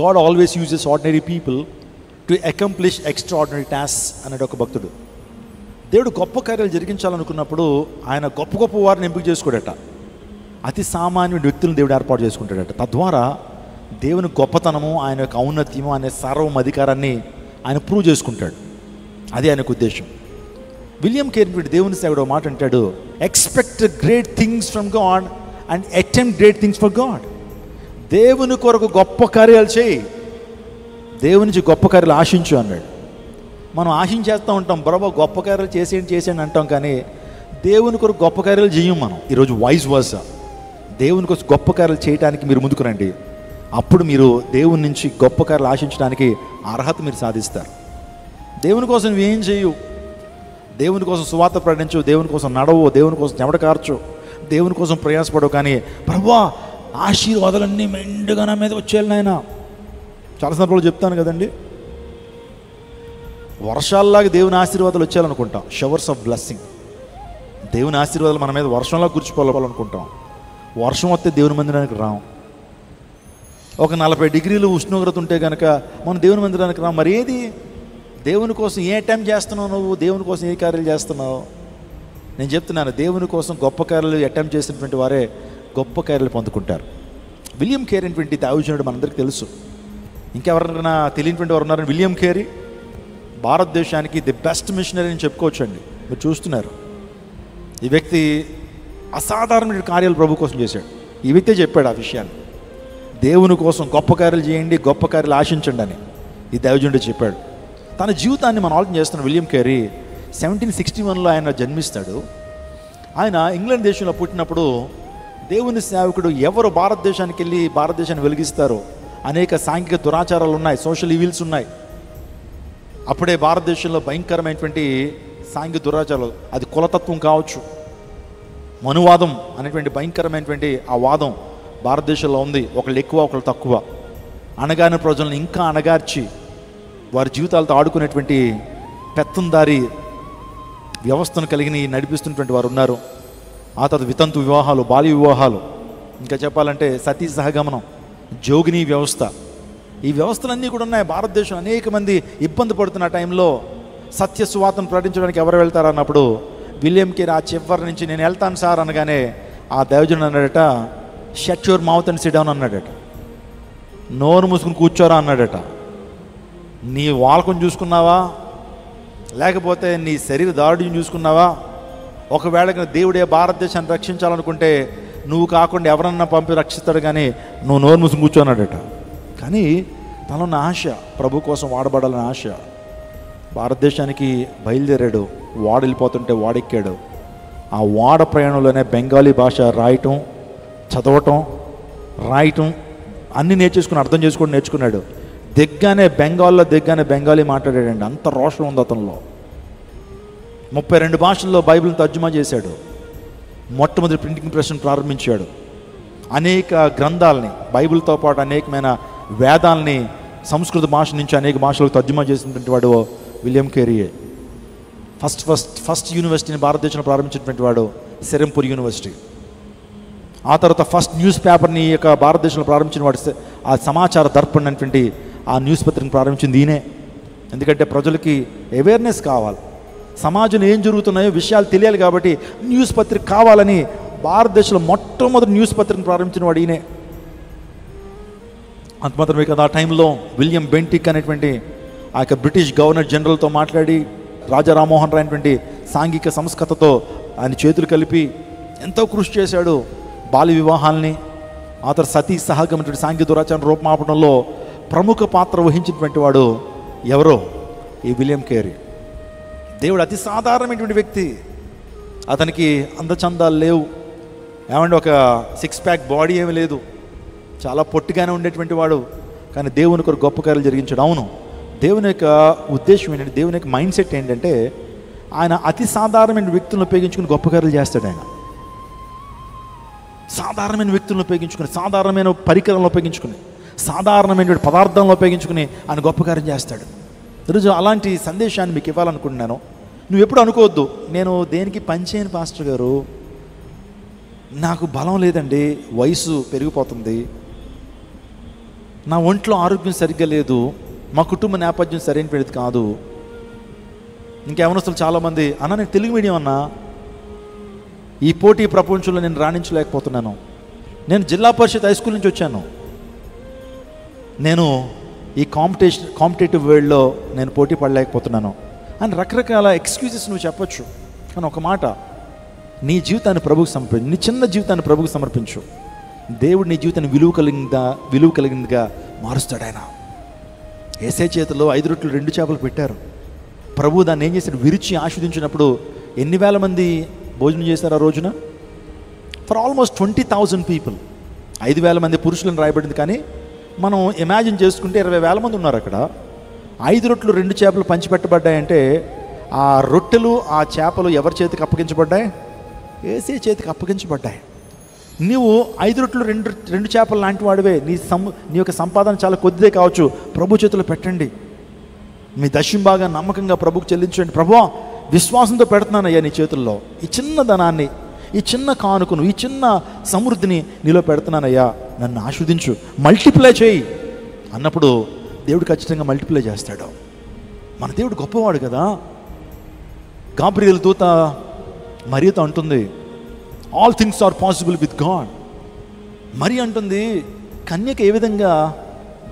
God always uses ordinary people to accomplish extraordinary task అన్నాడు ఒక భక్తుడు. దేవుడు గొప్ప కార్యాలు జరిగించాలనుకున్నప్పుడు ఆయన గొప్ప గొప్ప వారిని ఎంపిక చేసుకోడట. అతి సామాన్య వ్యక్తులను దేవుడు ఏర్పాటు చేసుకుంటాడట. తద్వారా దేవుని గొప్పతనము, ఆయన యొక్క ఔన్నత్యము, ఆయన సర్వం అధికారాన్ని ఆయన ప్రూవ్ చేసుకుంటాడు. అది ఆయనకు ఉద్దేశం. విలియం కేరీ దేవుని సేవకుడు మాట అంటాడు, expect great things from God and attempt great things for God. దేవుని కొరకు గొప్ప కార్యాలు చేయి, దేవుని నుంచి గొప్ప కార్యాలు ఆశించు అన్నాడు. మనం ఆశించేస్తూ ఉంటాం, బరోబా గొప్ప కార్యాలు చేసేయండి అంటాం, కానీ దేవుని కొరకు గొప్ప కార్యాలు చేయం మనం. ఈరోజు వాయిస్ వర్సా, దేవుని కోసం గొప్ప కార్యాలు చేయడానికి మీరు ముందుకు రండి. అప్పుడు మీరు దేవుని నుంచి గొప్ప కార్యాలు ఆశించడానికి అర్హత మీరు సాధిస్తారు. దేవుని కోసం నువ్వేం చేయు, దేవుని కోసం సువార్త ప్రకటించు, దేవుని కోసం నడవు, దేవుని కోసం చెమట కార్చు, దేవుని కోసం ప్రయాసపడవు, కానీ ప్రభువా ఆశీర్వాదాలన్నీ మెండుగా నా మీద వచ్చేయాలి నాయన. చాలా సందర్భాలు చెప్తాను కదండి, వర్షాల్లాగా దేవుని ఆశీర్వాదాలు వచ్చేయాలనుకుంటాం. షవర్స్ ఆఫ్ బ్లెస్సింగ్, దేవుని ఆశీర్వాదాలు మన మీద వర్షంలా కురిచిపోవాలనుకుంటాం. వర్షం వస్తే దేవుని మందిరానికి రాం. ఒక 40 డిగ్రీలు ఉష్ణోగ్రత ఉంటే కనుక మనం దేవుని మందిరానికి రాం. మరి ఏది దేవుని కోసం ఏ టైం చేస్తున్నావు నువ్వు, దేవుని కోసం ఏ కార్యాలు చేస్తున్నావు? నేను చెప్తున్నాను, దేవుని కోసం గొప్ప కార్యాలు అటెంప్ట్ చేసినటువంటి వారే గొప్ప కార్యాలు పొందుకుంటారు. విలియం కేరీ అనేటువంటి దైవజనుడు మనందరికీ తెలుసు. ఇంకెవరైనా తెలియనిటువంటి వారు ఉన్నారని, విలియం కేరీ భారతదేశానికి ది బెస్ట్ మిషనరీ అని చెప్పుకోవచ్చు అండి. మీరు చూస్తున్నారు, ఈ వ్యక్తి అసాధారణమైన కార్యాలు ప్రభు కోసం చేశాడు. ఈ వ్యక్తే చెప్పాడు ఆ విషయాన్ని, దేవుని కోసం గొప్ప కార్యాలు చేయండి, గొప్ప కార్యాలు ఆశించండి అని ఈ దైవజనుడు చెప్పాడు. తన జీవితాన్ని మనం ఆలోచన చేస్తున్న విలియం కేరీ 1761లో ఆయన జన్మిస్తాడు. ఆయన ఇంగ్లాండ్ దేశంలో పుట్టినప్పుడు దేవుని సేవకుడు ఎవరు భారతదేశానికి వెళ్ళి భారతదేశాన్ని వెలిగిస్తారో, అనేక సాంఘిక దురాచారాలు ఉన్నాయి, సోషల్ ఈవిల్స్ ఉన్నాయి. అప్పుడే భారతదేశంలో భయంకరమైనటువంటి సాంఘిక దురాచారాలు, అది కులతత్వం కావచ్చు, మనువాదం అనేటువంటి భయంకరమైనటువంటి ఆ వాదం భారతదేశంలో ఉంది. ఒకళ్ళు ఎక్కువ ఒకళ్ళు తక్కువ, అణగారిన ప్రజలను ఇంకా అణగార్చి వారి జీవితాలతో ఆడుకునేటువంటి పెత్తందారి వ్యవస్థను కలిగి నడిపిస్తున్నటువంటి వారు ఉన్నారు. ఆ తర్వాత వితంతు వివాహాలు, బాల్య వివాహాలు, ఇంకా చెప్పాలంటే సతీ సహగమనం, జోగిని వ్యవస్థ, ఈ వ్యవస్థలన్నీ కూడా ఉన్నాయి భారతదేశం. అనేక మంది ఇబ్బంది పడుతున్న టైంలో సత్య సువార్తను ప్రకటించడానికి ఎవరు వెళ్తారు అన్నప్పుడు విలియం కేరీ ఆ చివరి నుంచి నేను వెళ్తాను సార్ అనగానే ఆ దైవజనుడు అన్నాడట, shut your mouth and SIT down అన్నాడట. నోరు మూసుకుని కూర్చోరా అన్నాడట. నీ వాలకం చూసుకున్నావా, లేకపోతే నీ శరీర దారుడిని చూసుకున్నావా? ఒకవేళ దేవుడే భారతదేశాన్ని రక్షించాలనుకుంటే నువ్వు కాకుండా ఎవరన్నా పంపి రక్షిస్తాడు, కానీ నువ్వు నోరు మూసుకుని కూర్చోన్నాడట. కానీ తనలో ఉన్న ఆశ, ప్రభు కోసం వాడబడాలని ఆశ. భారతదేశానికి బయలుదేరాడు, వాడు వెళ్ళిపోతుంటే వాడెక్కాడు. ఆ వాడ ప్రయాణంలోనే బెంగాలీ భాష రాయటం, చదవటం, రాయటం అన్నీ నేర్చేసుకుని అర్థం చేసుకోవడం నేర్చుకున్నాడు. దిగ్గానే బెంగాలీ మాట్లాడాడండి. అంత రోషం ఉంది అతనిలో. 32 భాషల్లో బైబిల్ని తర్జుమా చేశాడు. మొట్టమొదటి ప్రింటింగ్ ప్రెస్ను ప్రారంభించాడు. అనేక గ్రంథాలని, బైబిల్తో పాటు అనేకమైన వేదాలని సంస్కృత భాష నుంచి అనేక భాషలకు తర్జుమా చేసినటువంటి వాడు విలియం కేరీయే. ఫస్ట్ యూనివర్సిటీని భారతదేశంలో ప్రారంభించినటువంటి వాడు సెరంపూర్ యూనివర్సిటీ. ఆ తర్వాత ఫస్ట్ న్యూస్ పేపర్ని యొక్క భారతదేశంలో ప్రారంభించిన వాడు ఆ సమాచార దర్పణ్ అనేటువంటి ఆ న్యూస్ పత్రికను ప్రారంభించింది ఈయనే. ఎందుకంటే ప్రజలకి అవేర్నెస్ కావాలి, సమాజంలో ఏం జరుగుతున్నాయో విషయాలు తెలియాలి, కాబట్టి న్యూస్ పత్రిక కావాలని భారతదేశంలో మొట్టమొదటి న్యూస్ పత్రికను ప్రారంభించిన వాడు ఈయనే. అంత మాత్రమే కదా, ఆ టైంలో విలియం బెంటిక్ అనేటువంటి ఆ యొక్క బ్రిటిష్ గవర్నర్ జనరల్తో మాట్లాడి రాజా రామ్మోహన్ రాయ్ అనేటువంటి సాంఘిక సంస్కృతతో ఆయన చేతులు కలిపి ఎంతో కృషి చేశాడు. బాల్య వివాహాలని, ఆ తర్వాత సతీ సహగమైనటువంటి సాంఘిక దురాచారం రూపమాపడంలో ప్రముఖ పాత్ర వహించినటువంటి వాడు ఎవరో ఈ విలియం కేరీ. దేవుడు అతి సాధారణమైనటువంటి వ్యక్తి. అతనికి అందచందాలు లేవు, ఏమంటే ఒక 6 ప్యాక్ బాడీ ఏమీ లేదు, చాలా పొట్టిగానే ఉండేటువంటి వాడు. కానీ దేవుని కొరకు గొప్ప కార్యాలు జరిగించాడు. అవును, దేవుని యొక్క ఉద్దేశం ఏంటంటే, దేవుని యొక్క మైండ్ సెట్ ఏంటంటే, ఆయన అతి సాధారణమైన వ్యక్తులను ఉపయోగించుకుని గొప్ప కార్యాలు చేస్తాడు. ఆయన సాధారణమైన వ్యక్తులను ఉపయోగించుకుని, సాధారణమైన పరికరాలను ఉపయోగించుకుని, సాధారణమైన పదార్థాలను ఉపయోగించుకుని ఆయన గొప్ప కార్యం చేస్తాడు. ఈరోజు అలాంటి సందేశాన్ని మీకు ఇవ్వాలనుకుంటున్నాను. నువ్వు ఎప్పుడు అనుకోవద్దు, నేను దేనికి పనిచేయను పాస్టర్ గారు, నాకు బలం లేదండి, వయసు పెరిగిపోతుంది, నా ఒంట్లో ఆరోగ్యం సరిగ్గా లేదు, మా కుటుంబ నేపథ్యం సరైనది కాదు. ఇంకేమనొస్తులు చాలామంది, అన్న నేను తెలుగు మీడియం అన్నా, ఈ పోటీ ప్రపంచంలో నేను రాణించలేకపోతున్నాను, నేను జిల్లా పరిషత్ హై స్కూల్ నుంచి వచ్చాను, నేను ఈ కాంపిటేటివ్ వరల్డ్లో నేను పోటీ పడలేకపోతున్నాను అని రకరకాల ఎక్స్క్యూజెస్ నువ్వు చెప్పొచ్చు. కానీ ఒక మాట, నీ జీవితాన్ని ప్రభువుకు సమర్పించు, నీ చిన్న జీవితాన్ని ప్రభువుకు సమర్పించు. దేవుడు నీ జీవితాన్ని విలువ కలిగిందిగా మారుస్తాడు. ఆయన యేసయ్య చేతిలో 5 రొట్టెలు 2 చేపలు పెట్టారు. ప్రభు దాన్ని ఏం చేశాడు, విరిచి ఆస్వాదించినప్పుడు ఎన్ని వేల మంది భోజనం చేశారు ఆ రోజున? For almost 20,000 people. 5,000 మంది పురుషులను రాయబడింది, కానీ మనం ఇమాజిన్ చేసుకుంటే 20,000 మంది ఉన్నారు అక్కడ. 5 రొట్టెలు 2 చేపలు పంచిపెట్టబడ్డాయంటే ఆ రొట్టెలు ఆ చేపలు ఎవరి చేతికి అప్పగించబడ్డాయి? యేసయ్య చేతికి అప్పగించబడ్డాయి. నీవు 5 రొట్టెలు 2 చేపలు లాంటి వాడివే. నీ యొక్క సంపాదన చాలా కొద్దిదే కావచ్చు, ప్రభు చేతిలో పెట్టండి. మీ దశంభాగా నమ్మకంగా ప్రభుకు చెల్లించండి. ప్రభువా, విశ్వాసంతో పెడుతున్నానయ్యా నీ చేతుల్లో ఈ చిన్న ధనాన్ని, ఈ చిన్న కానుకను, ఈ చిన్న సమృద్ధిని నీలో పెడుతున్నానయ్యా, నన్ను ఆస్వాదించు, మల్టిప్లై చేయి అన్నప్పుడు దేవుడు ఖచ్చితంగా మల్టిప్లై చేస్తాడు. మన దేవుడు గొప్పవాడు కదా. గాబ్రియల్ దూత మరియతో అంటుంది, all things are possible with God. మరి అంటుంది, కన్యక ఏ విధంగా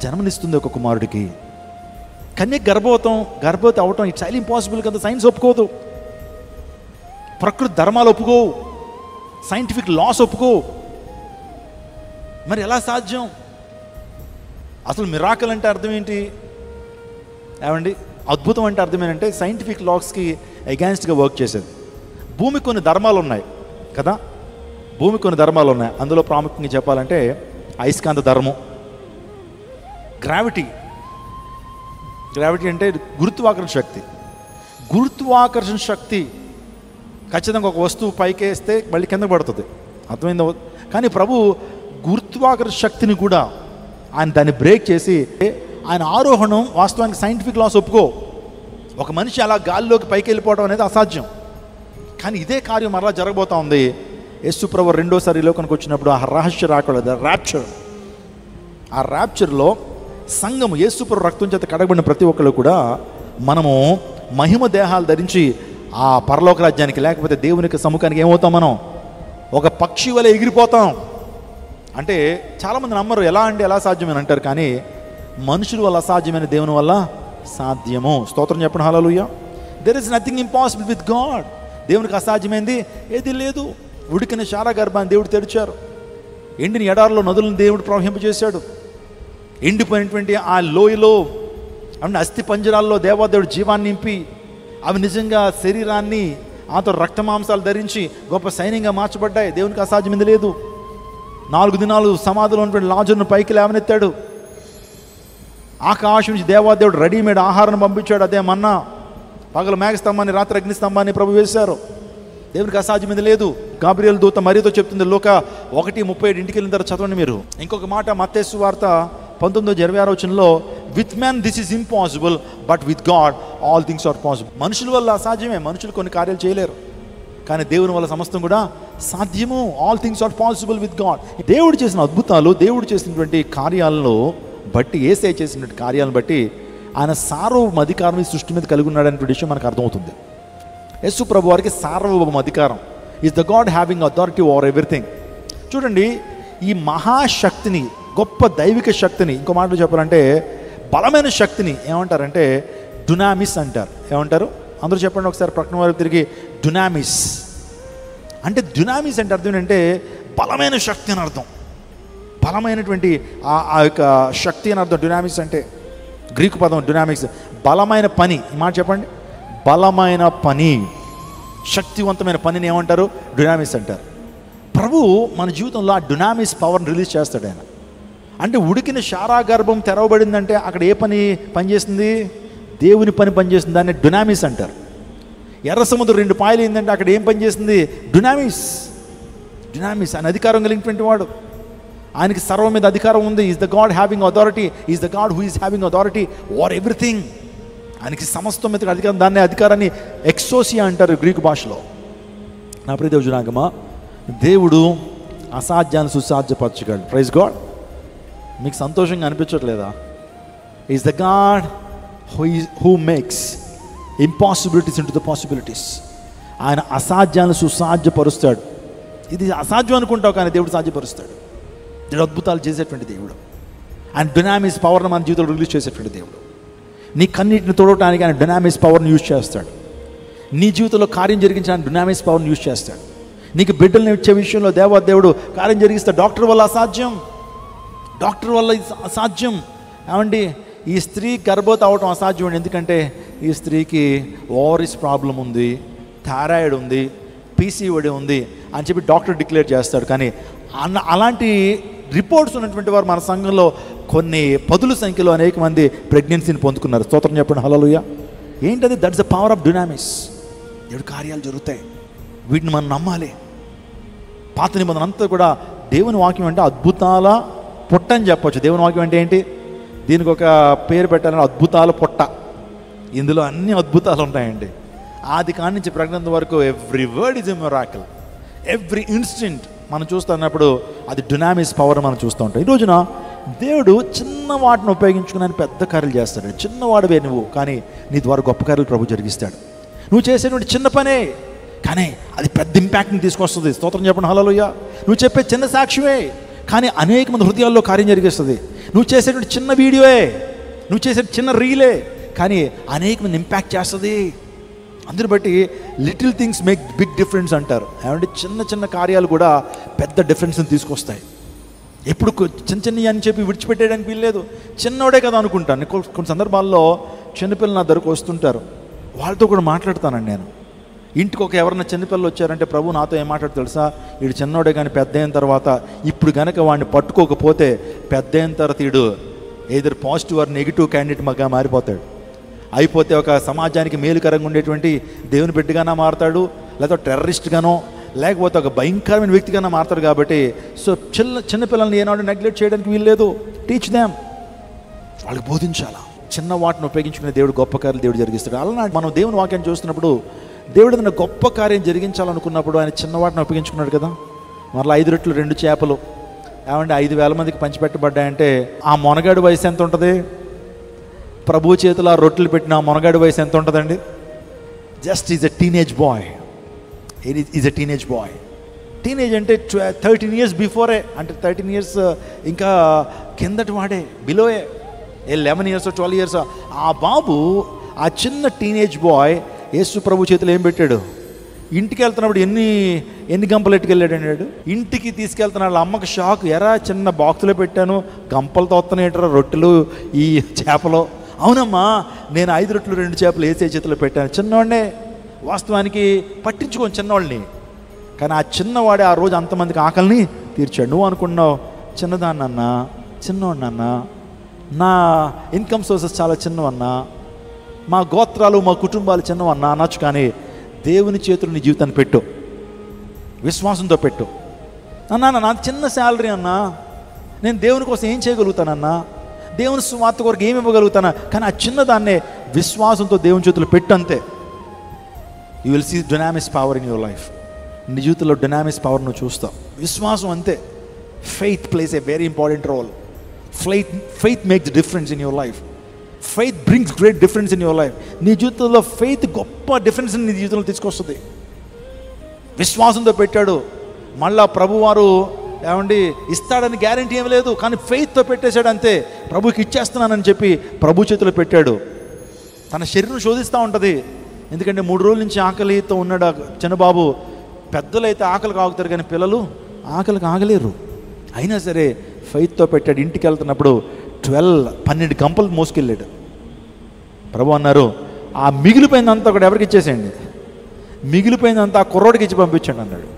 జన్మనిస్తుంది ఒక కుమారుడికి? కన్యక గర్భవతి అవటం ఇట్స్ హైలీ ఇంపాసిబుల్ కదా. సైన్స్ ఒప్పుకోదు, ప్రకృతి ధర్మాలు ఒప్పుకో, సైంటిఫిక్ లాస్ ఒప్పుకో. మరి ఎలా సాధ్యం? అసలు మిరాకల్ అంటే అర్థం ఏంటి ఏమండి? అద్భుతం అంటే అర్థం ఏంటంటే సైంటిఫిక్ లాస్కి అగైన్స్ట్గా వర్క్ చేసేది. భూమికి కొన్ని ధర్మాలు ఉన్నాయి కదా, భూమికి కొన్ని ధర్మాలు ఉన్నాయి. అందులో ప్రాముఖ్యంగా చెప్పాలంటే అయస్కాంత ధర్మం, గ్రావిటీ అంటే గురుత్వాకర్షణ శక్తి. గురుత్వాకర్షణ శక్తి ఖచ్చితంగా ఒక వస్తువు పైకి వేస్తే మళ్ళీ కిందకు పడుతుంది, అర్థమైందో? కానీ ప్రభు గురుత్వాకర్షణ శక్తిని కూడా ఆయన దాన్ని బ్రేక్ చేసి, ఆయన ఆరోహణం వాస్తవానికి సైంటిఫిక్ లాస్ ఒప్పుకో. ఒక మనిషి అలా గాల్లోకి పైకి వెళ్ళిపోవడం అనేది అసాధ్యం. కానీ ఇదే కార్యం మరలా జరగబోతా ఉంది. యేసు ప్రభు రెండోసారి లోకానికి వచ్చినప్పుడు ఆ రహస్య రాకడ, ర్యాప్చర్, ఆ ర్యాప్చర్లో సంఘము యేసు ప్రభు రక్తం చేత కడగబడిన ప్రతి ఒక్కరు కూడా మనము మహిమ దేహాలు ధరించి ఆ పరలోక రాజ్యానికి, లేకపోతే దేవుని యొక్క సముఖానికి ఏమవుతాం? మనం ఒక పక్షి వల్ల ఎగిరిపోతాం. అంటే చాలామంది నమ్మరు, ఎలా అంటే ఎలా సాధ్యమని అంటారు. కానీ మనుషుల వల్ల అసాధ్యమైన దేవుని వల్ల సాధ్యము. స్తోత్రం చెప్పండి, hallelujah. There is nothing impossible with God. దేవునికి అసాధ్యమైంది ఏది లేదు. ఉడికిన శారా గర్భాన్ని దేవుడు తెరిచారు. ఎండిన ఎడారిలో నదులను దేవుడు ప్రవహింపజేశాడు. ఎండిపోయినటువంటి ఆ లోయలో అన్ని అస్థి పంజరాల్లో దేవాదేవుడు జీవాన్ని నింపి అవి నిజంగా శరీరాన్ని ఆతో రక్తమాంసాలు ధరించి గొప్ప సైన్యంగా మార్చబడ్డాయి. దేవునికి అసాధ్యమైంది లేదు. 4 దినాలు సమాధిలో ఉన్నటువంటి లాజరును పైకి లేవనెత్తాడు. ఆకాశం నుంచి దేవాదేవుడు రెడీమేడ్ ఆహారం పంపించాడు, అదే మన్నా. పగలు మేఘస్తంభాన్ని, రాత్రి అగ్నిస్తంభాన్ని ప్రభు వేశారు. దేవునికి అసాధ్యమైంది లేదు. గాబ్రియల్ దూత మరియతో చెప్తుంది, లూకా 1:37 ఇంటికి వెళ్ళిన తర్వాత చదవండి మీరు. ఇంకొక మాట మత్తయి సువార్త 19:26 with man this is impossible, but with God all things are possible. మనుషుల వల్ల అసాధ్యమే, మనుషులు కొన్ని కార్యాలు చేయలేరు, కానీ దేవుని వల్ల సమస్తం కూడా సాధ్యము. All things are possible with God. దేవుడు చేసిన అద్భుతాలు, దేవుడు చేసినటువంటి కార్యాలను బట్టి, యేసయ్య చేసినటువంటి కార్యాలను బట్టి ఆయన సార్వభౌమ అధికారం ఈ సృష్టి మీద కలిగి ఉన్నాడనే విషయం మనకు అర్థమవుతుంది. యేసు ప్రభు వారికి సార్వభౌమ అధికారం. Is the God having authority over everything. చూడండి, ఈ మహాశక్తిని, గొప్ప దైవిక శక్తిని, ఇంకో మాటలు చెప్పాలంటే బలమైన శక్తిని ఏమంటారంటే డునామిస్ అంటారు. ఏమంటారు? అందరూ చెప్పండి ఒకసారి, ప్రక్కన వారు తిరిగి. డునామిస్ అంటే, డునామిస్ అంటే అర్థం ఏంటంటే బలమైన శక్తి అని అర్థం. బలమైనటువంటి ఆ యొక్క శక్తి అని అర్థం. డునామిస్ అంటే గ్రీకు పదం డునామిక్స్, బలమైన పని. ఈ మాట చెప్పండి, బలమైన పని, శక్తివంతమైన పనిని ఏమంటారు? డునామిస్ అంటారు. ప్రభు మన జీవితంలో ఆ డునామిస్ పవర్ని రిలీజ్ చేస్తాడు ఆయన. అంటే ఉడికిన శారా గర్భం తెరవబడిందంటే అక్కడ ఏ పని పనిచేస్తుంది? దేవుని పని పనిచేస్తుంది. దాన్ని డునామిస్ అంటారు. ఎర్ర సముద్రం 2 పాయలు ఏంటంటే అక్కడ ఏం పనిచేస్తుంది? డునామిస్. ఆయన అధికారం కలిగినటువంటి వాడు. ఆయనకి సర్వం మీద అధికారం ఉంది. Is the God having authority. Is the God who is having authority over everything. ఆయనకి సమస్తం మీద అధికారం. దాన్ని అధికారాన్ని ఎక్సోసియా అంటారు గ్రీకు భాషలో. నా ప్రియ దేవుజనాగమా, దేవుడు అసాధ్యాన్ని సుసాధ్యపరచగలడు. Praise God. మీకు సంతోషంగా అనిపించట్లేదా? Is the God who makes impossibilities into the possibilities. ఆయన అసాధ్యాన్ని సుసాధ్యపరుస్తాడు. ఇది అసాధ్యం అనుకుంటావు, కానీ దేవుడు సాధ్యపరుస్తాడు. దేవుడు అద్భుతాలు చేసేటువంటి దేవుడు. ఆయన డైనామిక్స్ పవర్ని మన జీవితంలో రిలీజ్ చేసేటువంటి దేవుడు. నీ కన్నీటిని తోడటానికి ఆయన డైనామిక్స్ పవర్ని యూజ్ చేస్తాడు. నీ జీవితంలో కార్యం జరిగించడానికి డైనామిక్స్ పవర్ని యూజ్ చేస్తాడు. నీకు బిడ్డలను ఇచ్చే విషయంలో దేవుడు కార్యం జరిగిస్తాడు. డాక్టర్ వల్ల అసాధ్యం, డాక్టర్ వల్ల అసాధ్యం. ఏమండి, ఈ స్త్రీ గర్భవతి అవడం అసాధ్యం అండి. ఎందుకంటే ఈ స్త్రీకి ఓవరీస్ ప్రాబ్లం ఉంది, థైరాయిడ్ ఉంది, పీసీఓడి ఉంది అని చెప్పి డాక్టర్ డిక్లేర్ చేస్తాడు. కానీ అలాంటి రిపోర్ట్స్ ఉన్నటువంటి వారు మన సంఘంలో కొన్ని పదుల సంఖ్యలో అనేక మంది ప్రెగ్నెన్సీని పొందుకున్నారు. స్తోత్రం చెప్పండి, హల్లెలూయా. ఏంటది? That's the power of dynamics. దేవుడి కార్యాలు జరుగుతాయి, వీటిని మనం నమ్మాలి. పాత నిబంధన అంతా కూడా దేవుని వాక్యం అంటే అద్భుతాల పొట్ట అని చెప్పొచ్చు. దేవుని వాక్యం అంటే ఏంటి? దీనికి ఒక పేరు పెట్టాలని, అద్భుతాల పొట్ట. ఇందులో అన్ని అద్భుతాలు ఉంటాయండి. ఆది కాడి నుంచి ప్రకటన వరకు every word is a miracle. Every instant మనం చూస్తున్నప్పుడు అది డైనామిక్స్ పవర్ మనం చూస్తూ ఉంటాం. ఈ రోజున దేవుడు చిన్న వాటిని ఉపయోగించుకుని పెద్ద కార్యాలు చేస్తాడు. చిన్నవాడివే నువ్వు, కానీ నీ ద్వారా గొప్ప కార్యాలు ప్రభు జరిగిస్తాడు. నువ్వు చేసేటువంటి చిన్న పనే, కానీ అది పెద్ద ఇంపాక్ట్ని తీసుకొస్తుంది. స్తోత్రం చెప్పండి, హల్లెలూయా. నువ్వు చెప్పే చిన్న సాక్ష్యమే, కానీ అనేక మంది హృదయాల్లో కార్యం జరిగిస్తుంది. నువ్వు చేసేటువంటి చిన్న వీడియోయే, నువ్వు చేసే చిన్న రీలే, కానీ అనేక మంది ఇంపాక్ట్ చేస్తుంది. అందుని బట్టి little things make big difference అంటారు. ఏమంటే చిన్న చిన్న కార్యాలు కూడా పెద్ద డిఫరెన్స్ని తీసుకొస్తాయి. ఎప్పుడు చిన్న చిన్న అని చెప్పి విడిచిపెట్టేయడానికి వీల్లేదు. చిన్నోడే కదా అనుకుంటాను. కొన్ని సందర్భాల్లో చిన్నపిల్లలు నా దగ్గరకు వస్తుంటారు, వాళ్ళతో కూడా మాట్లాడతానండి నేను. ఇంటికి ఎవరైనా చిన్నపిల్లలు వచ్చారంటే ప్రభు నాతో ఏం మాట్లాడు తెలుసా? వీడు చిన్నోడే, కానీ పెద్ద అయిన తర్వాత ఇప్పుడు కనుక వాడిని పట్టుకోకపోతే పెద్ద అయిన తర్వాత వీడు ఏదైనా పాజిటివ్ ఆర్ నెగిటివ్ క్యాండిడేట్గా మారిపోతాడు. అయిపోతే ఒక సమాజానికి మేలుకరంగా ఉండేటువంటి దేవుని బిడ్డగానే మారతాడు, లేకపోతే టెర్రరిస్ట్గానో, లేకపోతే ఒక భయంకరమైన వ్యక్తిగానే మారతాడు. కాబట్టి సో చిన్నపిల్లల్ని ఏనాడు నెగ్లెక్ట్ చేయడానికి వీల్లేదు. టీచ్ దెమ్, వాళ్ళకి బోధించాలా. చిన్న వాటిని ఉపయోగించుకునే దేవుడు గొప్ప కార్యాలు దేవుడు జరిగిస్తాడు. అలా మనం దేవుని వాక్యాన్ని చూస్తున్నప్పుడు దేవుడు ఏదైనా గొప్ప కార్యం జరిగించాలనుకున్నప్పుడు ఆయన చిన్న వాటిని ఉపయోగించుకున్నాడు కదా. మరలా 5 రొట్టెలు 2 చేపలు ఏమంటే 5,000 మందికి పంచిపెట్టబడ్డాయంటే ఆ మొనగాడి వయసు ఎంత ఉంటుంది? ప్రభు చేతులు ఆ రొట్టెలు పెట్టిన ఆ మొనగాడి వయసు ఎంత ఉంటుందండి? Just is a teenage boy. Is a teenage boy. Teenage అంటే 13 years బిఫోరే, అంటే 13 years ఇంకా కిందటి వాడే, బిలోయే 11 years 12 years. ఆ బాబు, ఆ చిన్న టీనేజ్ బాయ్ యేసు ప్రభు చేతులు ఏం పెట్టాడు? ఇంటికి వెళ్తున్నప్పుడు ఎన్ని గంపలు ఎట్టుకెళ్ళాడు అన్నాడు. ఇంటికి తీసుకెళ్తున్నాడు. అమ్మకి షాక్, ఎరా చిన్న బాక్సులో పెట్టాను, గంపలతో వస్తున్నాయటరా రొట్టెలు ఈ చేపలు. అవునమ్మా, నేను 5 రొట్టెలు 2 చేపలు ఏసే చేతిలో పెట్టాను. చిన్నవాడినే, వాస్తవానికి పట్టించుకోని చిన్నవాడిని, కానీ ఆ చిన్నవాడే ఆ రోజు అంతమందికి ఆకలిని తీర్చాడు. నువ్వు అనుకున్నావు చిన్నదాన్నన్నా, చిన్నవాడినన్నా, నా ఇన్కమ్ సోర్సెస్ చాలా చిన్నవన్నా, మా గోత్రాలు మా కుటుంబాలు చిన్నవన్నా అనొచ్చు. కానీ దేవుని చేతులు నీ జీవితాన్ని పెట్టు, విశ్వాసంతో పెట్టు. అన్నా నా చిన్న శాలరీ అన్నా, నేను దేవుని కోసం ఏం చేయగలుగుతానన్నా, దేవుని సువార్త కొరకు ఏమి ఇవ్వగలుగుతానా, కానీ ఆ చిన్నదాన్నే విశ్వాసంతో దేవుని చేతులు పెట్టు, అంతే. You will see dynamics power in your life. నీ జీవితంలో డైనామిక్స్ పవర్ నువ్వు చూస్తావు. విశ్వాసం అంతే. Faith plays a very important role. Faith makes difference in your life. Faith brings great difference in your life. నీ జీవితంలో ఫెయిత్ గొప్ప డిఫరెన్స్ నీ జీవితంలో తీసుకొస్తుంది. విశ్వాసంతో పెట్టాడు, మళ్ళా ప్రభువారు ఏమండి ఇస్తాడని గ్యారంటీ ఏమి లేదు, కానీ ఫెయిత్తో పెట్టేశాడు అంతే. ప్రభుకి ఇచ్చేస్తున్నానని చెప్పి ప్రభు చేతిలో పెట్టాడు. తన శరీరం శోధిస్తూ ఉంటుంది. ఎందుకంటే 3 రోజుల నుంచి ఆకలితో ఉన్నాడు చిన్నబాబు. పెద్దలు అయితే ఆకలికి ఆగుతారు, కానీ పిల్లలు ఆకలికి ఆగలేరు. అయినా సరే ఫెయిత్తో పెట్టాడు. ఇంటికి వెళ్తున్నప్పుడు 12 గంపలు మోసుకెళ్ళాడు. ప్రభు అన్నారు, ఆ మిగిలిపోయిందంతా ఒకటి ఎవరికి ఇచ్చేసేయండి, మిగిలిపోయిందంతా ఆ కుర్రోడికి ఇచ్చి పంపించండి అన్నాడు.